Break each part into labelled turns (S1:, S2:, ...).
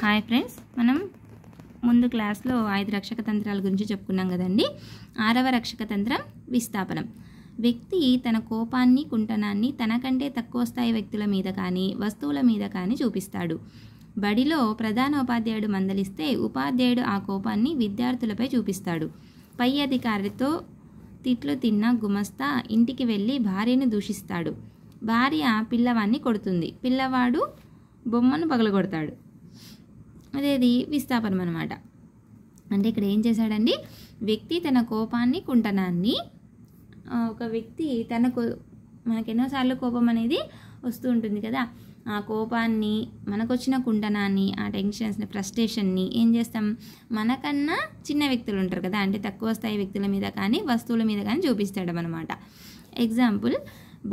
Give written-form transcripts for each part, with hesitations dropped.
S1: Hi friends, మనం ముందు క్లాస్లో 5 రక్షక తంత్రాల గురించి చెప్పుకున్నాం కదండి. 6వ రక్షక తంత్రం విస్థాపనం. వ్యక్తి తన కోపాన్ని, కుంటనాన్ని తనకంటే తక్కువ స్థాయి వ్యక్తుల మీద కానీ వస్తువుల మీద కానీ చూపిస్తాడు. బడిలో ప్రధాన ఉపాధ్యాయుడు మందలిస్తే ఉపాధ్యాయుడు ఆ కోపాన్ని విద్యార్థులపై చూపిస్తాడు. పై అధికారితో తిట్లు తిన్న గుమస్తా ఇంటికి వెళ్ళి భార్యను దూషిస్తాడు. భార్య పిల్లవాడిని కొడుతుంది, పిల్లవాడు బొమ్మను పగలగొడతాడు. అదేది విస్థాపనం అనమాట. అంటే ఇక్కడ ఏం చేశాడండి, వ్యక్తి తన కోపాన్ని, కుంటనాన్ని, ఒక వ్యక్తి మనకు ఎన్నోసార్లు కోపం అనేది వస్తూ ఉంటుంది కదా, ఆ కోపాన్ని, మనకొచ్చిన కుంటనాన్ని, ఆ టెన్షన్స్ని, ఫ్రస్ట్రేషన్ని ఏం చేస్తాం, మనకన్నా చిన్న వ్యక్తులు ఉంటారు కదా, అంటే తక్కువ స్థాయి వ్యక్తుల మీద కానీ వస్తువుల మీద కానీ చూపిస్తాడు అనమాట. ఎగ్జాంపుల్,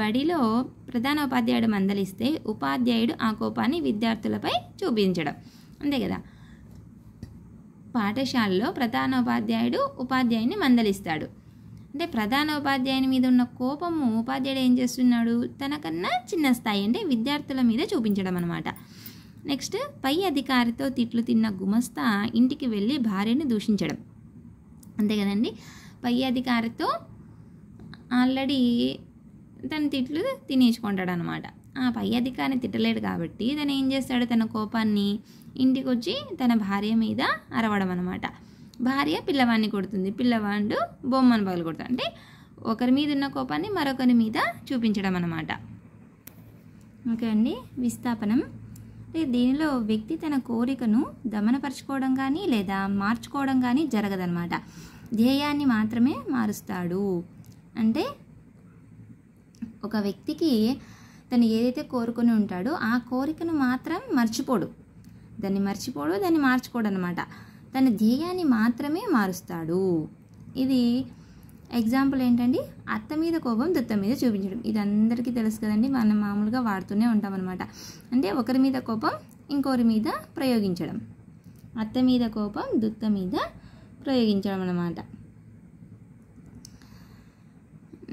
S1: బడిలో ప్రధాన ఉపాధ్యాయుడు మందలిస్తే ఉపాధ్యాయుడు ఆ కోపాన్ని విద్యార్థులపై చూపించడం, అంతే కదా. పాఠశాలలో ప్రధాన ఉపాధ్యాయుడు ఉపాధ్యాయుని మందలిస్తాడు. అంటే ప్రధాన ఉపాధ్యాయుని మీద ఉన్న కోపము ఉపాధ్యాయుడు ఏం చేస్తున్నాడు, తనకన్నా చిన్న స్థాయి అంటే విద్యార్థుల మీద చూపించడం అనమాట. నెక్స్ట్, పై అధికారితో తిట్లు తిన్న గుమస్తా ఇంటికి వెళ్ళి భార్యని దూషించడం, అంతే కదండి. పై అధికారితో ఆల్రెడీ తన తిట్లు తినేసుకుంటాడు అనమాట. ఆ పై అధికారిని తిట్టలేడు కాబట్టి తను ఏం చేస్తాడు, తన కోపాన్ని ఇంటికి వచ్చి తన భార్య మీద అరవడం అనమాట. భార్య పిల్లవాడిని కొడుతుంది, పిల్లవాడు బొమ్మను పగలు కొడతాడు. అంటే ఒకరి మీద ఉన్న కోపాన్ని మరొకరి మీద చూపించడం అనమాట. ఓకే అండి. విస్థాపనం అంటే దీనిలో వ్యక్తి తన కోరికను దమనపరచుకోవడం కానీ లేదా మార్చుకోవడం కానీ జరగదనమాట. ధ్యేయాన్ని మాత్రమే మారుస్తాడు. అంటే ఒక వ్యక్తికి తను ఏదైతే కోరుకొని ఉంటాడో ఆ కోరికను మాత్రం దాన్ని మార్చుకోడు అనమాట. తన ధ్యేయాన్ని మాత్రమే మారుస్తాడు. ఇది ఎగ్జాంపుల్ ఏంటండి, అత్త మీద కోపం దుత్త మీద చూపించడం. ఇది అందరికీ తెలుసు కదండి, మనం మామూలుగా వాడుతూనే ఉంటాం అనమాట. అంటే ఒకరి మీద కోపం ఇంకొకరి మీద ప్రయోగించడం, అత్త మీద కోపం దుత్త మీద ప్రయోగించడం అనమాట.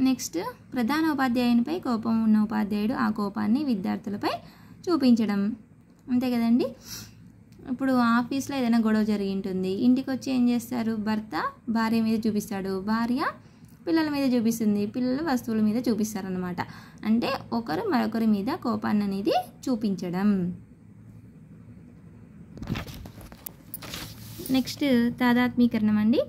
S1: నెక్స్ట్, ప్రధాన ఉపాధ్యాయునిపై కోపం ఉన్న ఉపాధ్యాయుడు ఆ కోపాన్ని విద్యార్థులపై చూపించడం, అంతే కదండి. ఇప్పుడు ఆఫీస్లో ఏదైనా గొడవ జరిగి ఉంటుంది, ఇంటికి వచ్చి ఏం చేస్తారు, భర్త భార్య మీద చూపిస్తాడు, భార్య పిల్లల మీద చూపిస్తుంది, పిల్లలు వస్తువుల మీద చూపిస్తారు అనమాట. అంటే ఒకరు మరొకరి మీద కోపాన్ని అనేది చూపించడం. నెక్స్ట్, తాదాత్మీకరణం అండి.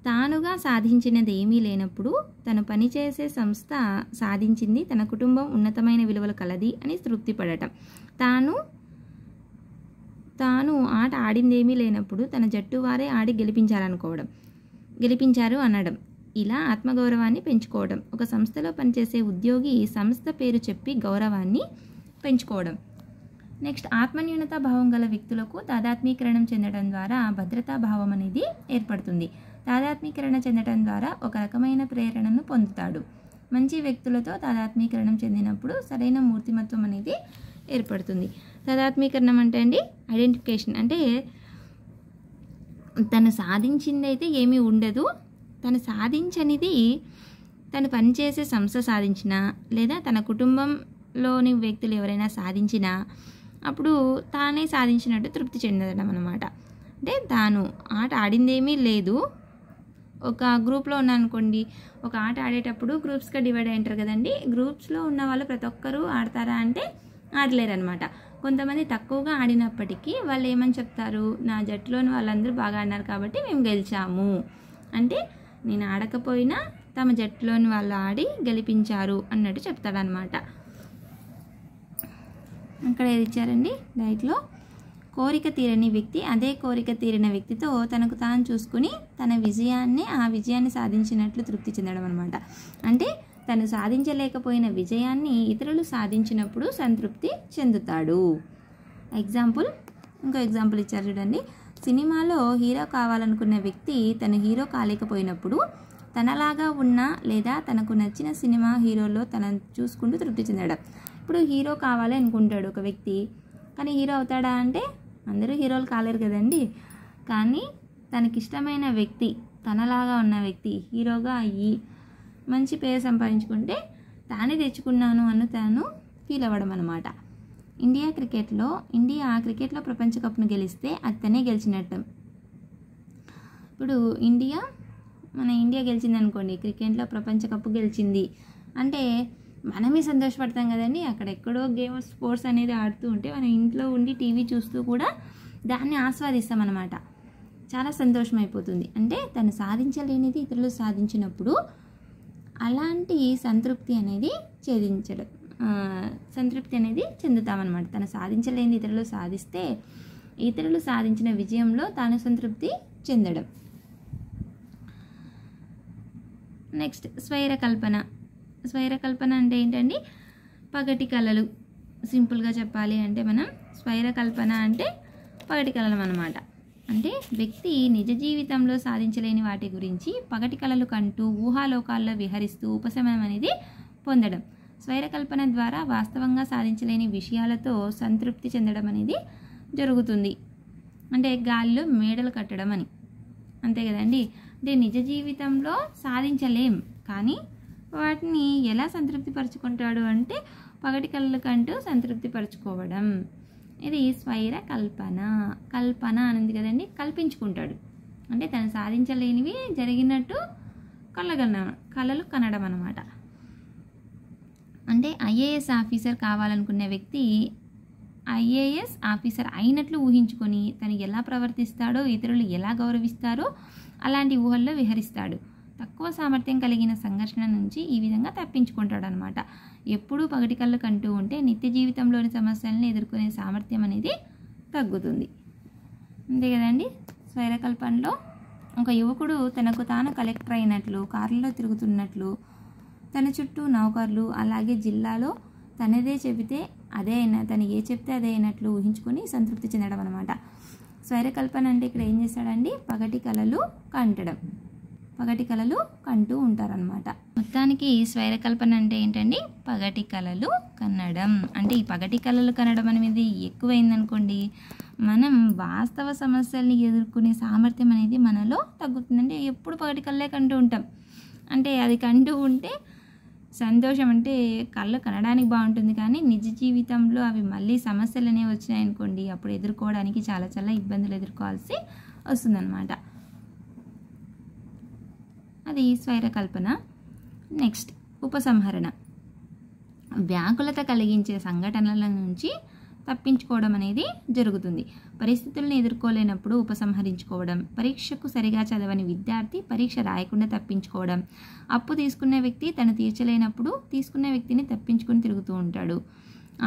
S1: తానుగా సాధించినది ఏమీ లేనప్పుడు తను పనిచేసే సంస్థ సాధించింది, తన కుటుంబం ఉన్నతమైన విలువలు కలది అని తృప్తిపడటం. తాను ఆట ఆడిందేమీ లేనప్పుడు తన జట్టు వారే ఆడి గెలిపించారు అనడం. ఇలా ఆత్మగౌరవాన్ని పెంచుకోవడం. ఒక సంస్థలో పనిచేసే ఉద్యోగి సంస్థ పేరు చెప్పి గౌరవాన్ని పెంచుకోవడం. నెక్స్ట్, ఆత్మన్యూనతా భావం గల వ్యక్తులకు తాదాత్మీకరణం చెందడం ద్వారా భద్రతా భావం అనేది ఏర్పడుతుంది. తాదాత్మీకరణ చెందడం ద్వారా ఒక రకమైన ప్రేరణను పొందుతాడు. మంచి వ్యక్తులతో తాదాత్మీకరణం చెందినప్పుడు సరైన మూర్తిమత్వం అనేది ఏర్పడుతుంది. తాదాత్మీకరణం అంటే అండి ఐడెంటిఫికేషన్. అంటే తను సాధించింది అయితే ఏమీ ఉండదు, తను సాధించనిది తను పనిచేసే సంస్థ సాధించినా లేదా తన కుటుంబంలోని వ్యక్తులు ఎవరైనా సాధించినా అప్పుడు తానే సాధించినట్టు తృప్తి చెందడం అనమాట. అంటే తాను ఆట ఆడిందేమీ లేదు. ఒక గ్రూప్లో ఉన్నానుకోండి, ఒక ఆట ఆడేటప్పుడు గ్రూప్స్గా డివైడ్ అయ్యింటారు కదండి. గ్రూప్స్లో ఉన్న వాళ్ళు ప్రతి ఒక్కరూ ఆడతారా అంటే ఆడలేరు అనమాట. కొంతమంది తక్కువగా ఆడినప్పటికీ వాళ్ళు ఏమని చెప్తారు, నా జట్టులోని వాళ్ళందరూ బాగా ఆడినారు కాబట్టి మేము గెలిచాము. అంటే నేను ఆడకపోయినా తమ జట్టులోని వాళ్ళు ఆడి గెలిపించారు అన్నట్టు చెప్తాడనమాట. అక్కడ ఏది ఇచ్చారండి డైట్లో, కోరిక తీరని వ్యక్తి అదే కోరిక తీరిన వ్యక్తితో తనకు తాను చూసుకుని తన ఆ విజయాన్ని సాధించినట్లు తృప్తి చెందడం అనమాట. అంటే తను సాధించలేకపోయిన విజయాన్ని ఇతరులు సాధించినప్పుడు సంతృప్తి చెందుతాడు. ఇంకో ఎగ్జాంపుల్ ఇచ్చారు చూడండి. సినిమాలో హీరో కావాలనుకున్న వ్యక్తి తను హీరో కాలేకపోయినప్పుడు తనలాగా ఉన్న లేదా తనకు నచ్చిన సినిమా హీరోలో తనను చూసుకుంటూ తృప్తి చెందడం. ఇప్పుడు హీరో కావాలి అనుకుంటాడు ఒక వ్యక్తి, కానీ హీరో అవుతాడా అంటే అందరూ హీరోలు కాలేరు కదండి. కానీ తనకిష్టమైన వ్యక్తి, తనలాగా ఉన్న వ్యక్తి హీరోగా అయ్యి మంచి పేరు సంపాదించుకుంటే తానే తెచ్చుకున్నాను అని తాను ఫీల్ అవ్వడం అనమాట. ఇండియా ఆ క్రికెట్లో ప్రపంచ కప్ను గెలిస్తే అతనే గెలిచినట్టు. ఇప్పుడు మన ఇండియా గెలిచిందనుకోండి, క్రికెట్లో ప్రపంచ కప్పు గెలిచింది అంటే మనమే సంతోషపడతాం కదండి. అక్కడెక్కడో గేమ్ ఆఫ్ స్పోర్ట్స్ అనేది ఆడుతూ ఉంటే మనం ఇంట్లో ఉండి టీవీ చూస్తూ కూడా దాన్ని ఆస్వాదిస్తాం అన్నమాట. చాలా సంతోషం అయిపోతుంది. అంటే తను సాధించలేనిది ఇతరులు సాధించినప్పుడు అలాంటి సంతృప్తి అనేది చెందుతామన్నమాట. తను సాధించలేనిది ఇతరులు సాధిస్తే ఇతరులు సాధించిన విజయంలో తాను సంతృప్తి చెందడం. నెక్స్ట్ స్వైరకల్పన అంటే ఏంటండి? పగటి కళలు. సింపుల్గా చెప్పాలి అంటే మనం స్వైరకల్పన అంటే పగటి కళలు అన్నమాట. అంటే వ్యక్తి నిజ జీవితంలో సాధించలేని వాటి గురించి పగటి కళలు కంటూ ఊహాలోకాల్లో విహరిస్తూ ఉపశమనం అనేది పొందడం. స్వైరకల్పన ద్వారా వాస్తవంగా సాధించలేని విషయాలతో సంతృప్తి చెందడం అనేది జరుగుతుంది. అంటే గాలిలో మేడలు కట్టడం అని, అంతే కదండి. అంటే నిజ జీవితంలో సాధించలేం, కానీ వాటిని ఎలా సంతృప్తి పరుచుకుంటాడు అంటే పగటి కళలు కంటూ సంతృప్తి పరుచుకోవడం. ఇది స్వైర కల్పన అనేది కదండి, కల్పించుకుంటాడు. అంటే తను సాధించలేనివి జరిగినట్టు కళలు కనడం అన్నమాట. అంటే ఐఏఎస్ ఆఫీసర్ కావాలనుకునే వ్యక్తి ఐఏఎస్ ఆఫీసర్ అయినట్లు ఊహించుకొని తను ఎలా ప్రవర్తిస్తాడో, ఇతరులు ఎలా గౌరవిస్తారో అలాంటి ఊహల్లో విహరిస్తాడు. తక్కువ సామర్థ్యం కలిగిన సంఘర్షణ నుంచి ఈ విధంగా తప్పించుకుంటాడు అనమాట. ఎప్పుడూ పగటి కళ్ళు కంటూ ఉంటే నిత్య జీవితంలోని సమస్యలను ఎదుర్కొనే సామర్థ్యం అనేది తగ్గుతుంది. అంతే కదండి. స్వైరకల్పనలో ఒక యువకుడు తనకు తాను కలెక్టర్ అయినట్లు, కార్లలో తిరుగుతున్నట్లు, తన చుట్టూ నౌకర్లు, అలాగే జిల్లాలో తను ఏ చెప్తే అదే అయినట్లు ఊహించుకొని సంతృప్తి చెందడం అనమాట. స్వైరకల్పన అంటే ఇక్కడ ఏం చేస్తాడండి? పగటి కళలు కంటూ ఉంటారనమాట. మొత్తానికి స్వైరకల్పన అంటే ఏంటండి? పగటి కళలు కనడం. అంటే ఈ పగటి కళలు కనడం అనేది ఎక్కువైందనుకోండి, మనం వాస్తవ సమస్యల్ని ఎదుర్కొనే సామర్థ్యం అనేది మనలో తగ్గుతుంది. అంటే ఎప్పుడు పగటి కళ్ళే కంటూ ఉంటాం. అంటే అది కంటూ ఉంటే సంతోషం, అంటే కళ్ళు కనడానికి బాగుంటుంది, కానీ నిజ జీవితంలో అవి మళ్ళీ సమస్యలు అనేవి వచ్చినాయనుకోండి, అప్పుడు ఎదుర్కోవడానికి చాలా చాలా ఇబ్బందులు ఎదుర్కోవాల్సి వస్తుందన్నమాట. అది స్వైరకల్పన. నెక్స్ట్ ఉపసంహరణ. వ్యాకులత కలిగించే సంఘటనల నుంచి తప్పించుకోవడం అనేది జరుగుతుంది. పరిస్థితులను ఎదుర్కోలేనప్పుడు ఉపసంహరించుకోవడం, పరీక్షకు సరిగా చదవని విద్యార్థి పరీక్ష రాయకుండా తప్పించుకోవడం, అప్పు తీసుకున్న వ్యక్తి తను తీర్చలేనప్పుడు తీసుకున్న వ్యక్తిని తప్పించుకొని తిరుగుతూ ఉంటాడు,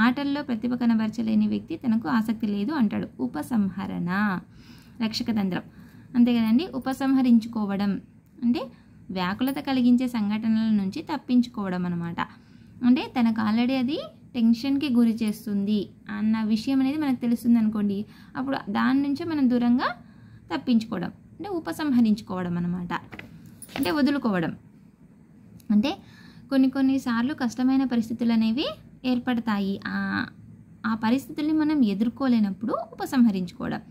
S1: ఆటల్లో ప్రతిభ కనబరచలేని వ్యక్తి తనకు ఆసక్తి లేదు అంటాడు. ఉపసంహరణ రక్షక తంత్రం, అంతే కదండి. ఉపసంహరించుకోవడం అంటే వ్యాకులత కలిగించే సంఘటనల నుంచి తప్పించుకోవడం అన్నమాట. అంటే తనకు ఆల్రెడీ అది టెన్షన్కి గురి చేస్తుంది అన్న విషయం అనేది మనకు తెలుస్తుంది అనుకోండి, అప్పుడు దాని నుంచే మనం దూరంగా తప్పించుకోవడం అంటే ఉపసంహరించుకోవడం అన్నమాట. అంటే వదులుకోవడం. అంటే కొన్నిసార్లు కష్టమైన పరిస్థితులు అనేవి ఏర్పడతాయి. ఆ పరిస్థితుల్ని మనం ఎదుర్కోలేనప్పుడు ఉపసంహరించుకోవడం.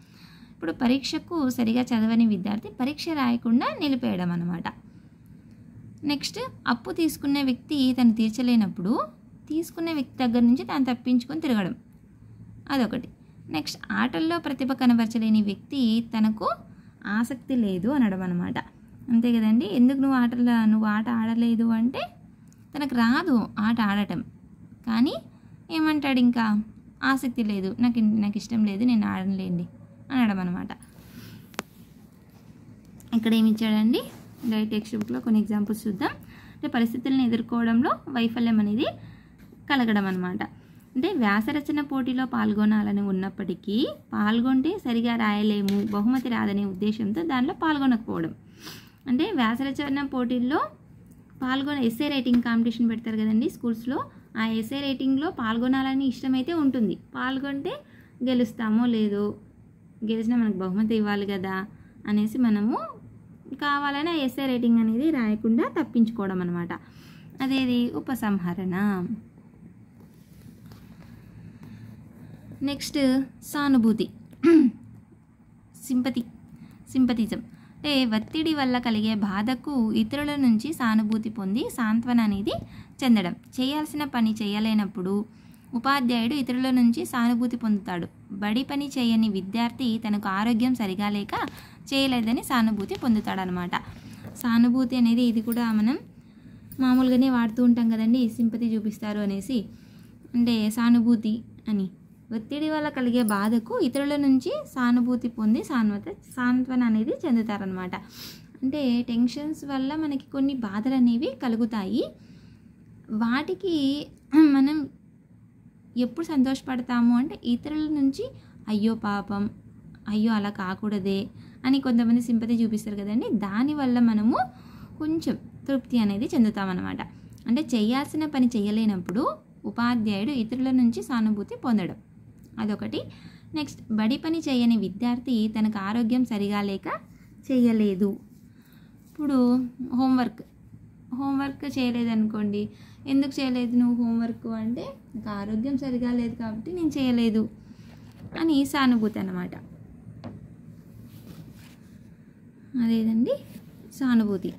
S1: ఇప్పుడు పరీక్షకు సరిగా చదవని విద్యార్థి పరీక్ష రాయకుండా నిలిపేయడం అన్నమాట. నెక్స్ట్ అప్పు తీసుకున్న వ్యక్తి తను తీర్చలేనప్పుడు తీసుకున్న వ్యక్తి దగ్గర నుంచి తాను తప్పించుకొని తిరగడం, అదొకటి. నెక్స్ట్ ఆటల్లో ప్రతిభ కనబరచలేని వ్యక్తి తనకు ఆసక్తి లేదు అనడం అనమాట. అంతే కదండి. ఎందుకు నువ్వు ఆట ఆడలేదు అంటే తనకు రాదు ఆట ఆడటం, కానీ ఏమంటాడు, ఇంకా ఆసక్తి లేదు, నాకు ఇష్టం లేదు, నేను ఆడలేండి అనడం అనమాట. ఇక్కడ ఏమి ఇచ్చాడండి? డైరెక్ట్ టెక్స్ట్ బుక్లో కొన్ని ఎగ్జాంపుల్స్ చూద్దాం. అంటే పరిస్థితులను ఎదుర్కోవడంలో వైఫల్యం అనేది కలగడం అనమాట. అంటే వ్యాసరచన పోటీలో పాల్గొనాలని ఉన్నప్పటికీ పాల్గొంటే సరిగా రాయలేము, బహుమతి రాదనే ఉద్దేశంతో దానిలో పాల్గొనకపోవడం. అంటే వ్యాసరచన పోటీల్లో ఎస్ఏ రైటింగ్ కాంపిటీషన్ పెడతారు కదండి స్కూల్స్లో, ఆ ఎస్ఏ రైటింగ్లో పాల్గొనాలని ఇష్టమైతే ఉంటుంది, పాల్గొంటే గెలుస్తామో లేదో, గెలిచినా మనకు బహుమతి ఇవ్వాలి కదా అనేసి మనము కావాలని ఎస్ఏ రైటింగ్ అనేది రాయకుండా తప్పించుకోవడం అనమాట. అదేది ఉపసంహరణ. నెక్స్ట్ సానుభూతి, సింపతిజం. అంటే ఒత్తిడి వల్ల కలిగే బాధకు ఇతరుల నుంచి సానుభూతి పొంది సాంత్వన అనేది చెందడం. చేయాల్సిన పని చేయలేనప్పుడు ఉపాధ్యాయుడు ఇతరుల నుంచి సానుభూతి పొందుతాడు. బడి పని చేయని విద్యార్థి తనకు ఆరోగ్యం సరిగా లేక చేయలేదని సానుభూతి పొందుతాడనమాట. సానుభూతి అనేది ఇది కూడా మనం మామూలుగానే వాడుతూ ఉంటాం కదండి, సింపతి చూపిస్తారు అనేసి. అంటే సానుభూతి అని ఒత్తిడి వల్ల కలిగే బాధకు ఇతరుల నుంచి సానుభూతి పొంది సాంత్వన అనేది చెందుతారనమాట. అంటే టెన్షన్స్ వల్ల మనకి కొన్ని బాధలు అనేవి కలుగుతాయి. వాటికి మనం ఎప్పుడు సంతోషపడతాము అంటే ఇతరుల నుంచి అయ్యో పాపం, అయ్యో అలా కాకూడదే అని కొంతమంది సింపతి చూపిస్తారు కదండి. దానివల్ల మనము కొంచెం తృప్తి అనేది చెందుతామన్నమాట. అంటే చేయాల్సిన పని చేయలేనప్పుడు ఉపాధ్యాయుడు ఇతరుల నుంచి సానుభూతి పొందడం అదొకటి. నెక్స్ట్, బడి పని చేయని విద్యార్థి తనకు ఆరోగ్యం సరిగా లేక చేయలేదు. ఇప్పుడు హోంవర్క్ చేయలేదనుకోండి, ఎందుకు చేయలేదు నువ్వు హోంవర్క్ అంటే నాకు ఆరోగ్యం సరిగా లేదు కాబట్టి నేను చేయలేదు అని సానుభూతి అన్నమాట. అదేదండి సానుభూతి.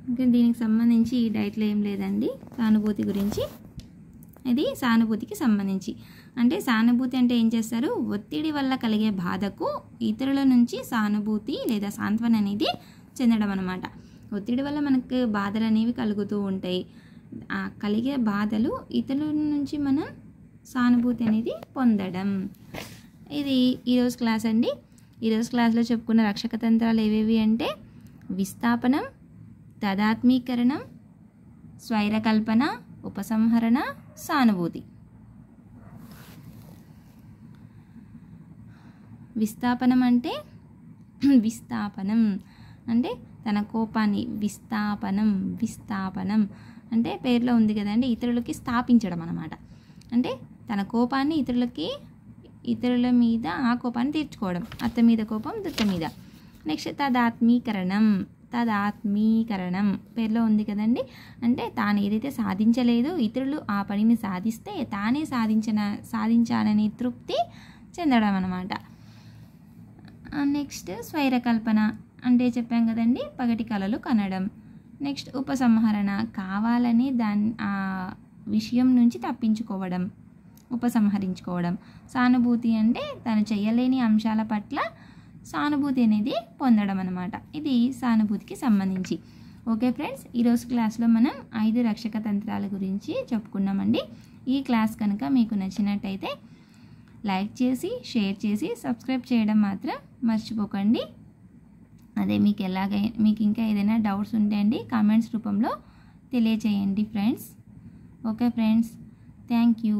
S1: ఇంకా దీనికి సంబంధించి డైట్లో ఏం లేదండి సానుభూతి గురించి. ఇది సానుభూతికి సంబంధించి. అంటే సానుభూతి అంటే ఏం చేస్తారు, ఒత్తిడి వల్ల కలిగే బాధకు ఇతరుల నుంచి సానుభూతి లేదా సాంత్వన అనేది చెందడం అనమాట. ఒత్తిడి వల్ల మనకు బాధలు అనేవి కలుగుతూ ఉంటాయి. ఆ కలిగే బాధలు ఇతరుల నుంచి మనం సానుభూతి అనేది పొందడం. ఇది ఈరోజు క్లాస్ అండి. ఈరోజు క్లాస్లో చెప్పుకున్న రక్షక తంత్రాలు ఏవేవి అంటే విస్థాపనం, తదాత్మీకరణం, స్వైరకల్పన, ఉపసంహరణ, సానుభూతి. విస్థాపనం అంటే తన కోపాన్ని విస్థాపనం అంటే పేరులో ఉంది కదండి, ఇతరులకి స్థాపించడం అన్నమాట. అంటే తన కోపాన్ని ఇతరుల మీద ఆ కోపాన్ని తీర్చుకోవడం, అత్త మీద కోపం దుత్త మీద. నెక్స్ట్ తదాత్మీకరణం పేరులో ఉంది కదండి, అంటే తాను ఏదైతే సాధించలేదో ఇతరులు ఆ పనిని సాధిస్తే తానే సాధించానని తృప్తి చెందడం అన్నమాట. నెక్స్ట్ స్వైరకల్పన అంటే చెప్పాం కదండి, పగటి కలలు కనడం. నెక్స్ట్ ఉపసంహరణ, కావాలని ఆ విషయం నుంచి తప్పించుకోవడం, ఉపసంహరించుకోవడం. సానుభూతి అంటే తను చేయలేని అంశాల పట్ల సానుభూతి అనేది పొందడం అన్నమాట. ఇది సానుభూతికి సంబంధించి. ఓకే ఫ్రెండ్స్, ఈరోజు క్లాస్లో మనం 5 రక్షక తంత్రాల గురించి చెప్పుకున్నామండి. ఈ క్లాస్ కనుక మీకు నచ్చినట్టయితే లైక్ చేసి, షేర్ చేసి, సబ్స్క్రైబ్ చేయడం మాత్రం మర్చిపోకండి. అదే మీకు ఇంకా ఏదైనా డౌట్స్ ఉంటే అండి కామెంట్స్ రూపంలో తెలియచేయండి friends. Okay friends, thank you.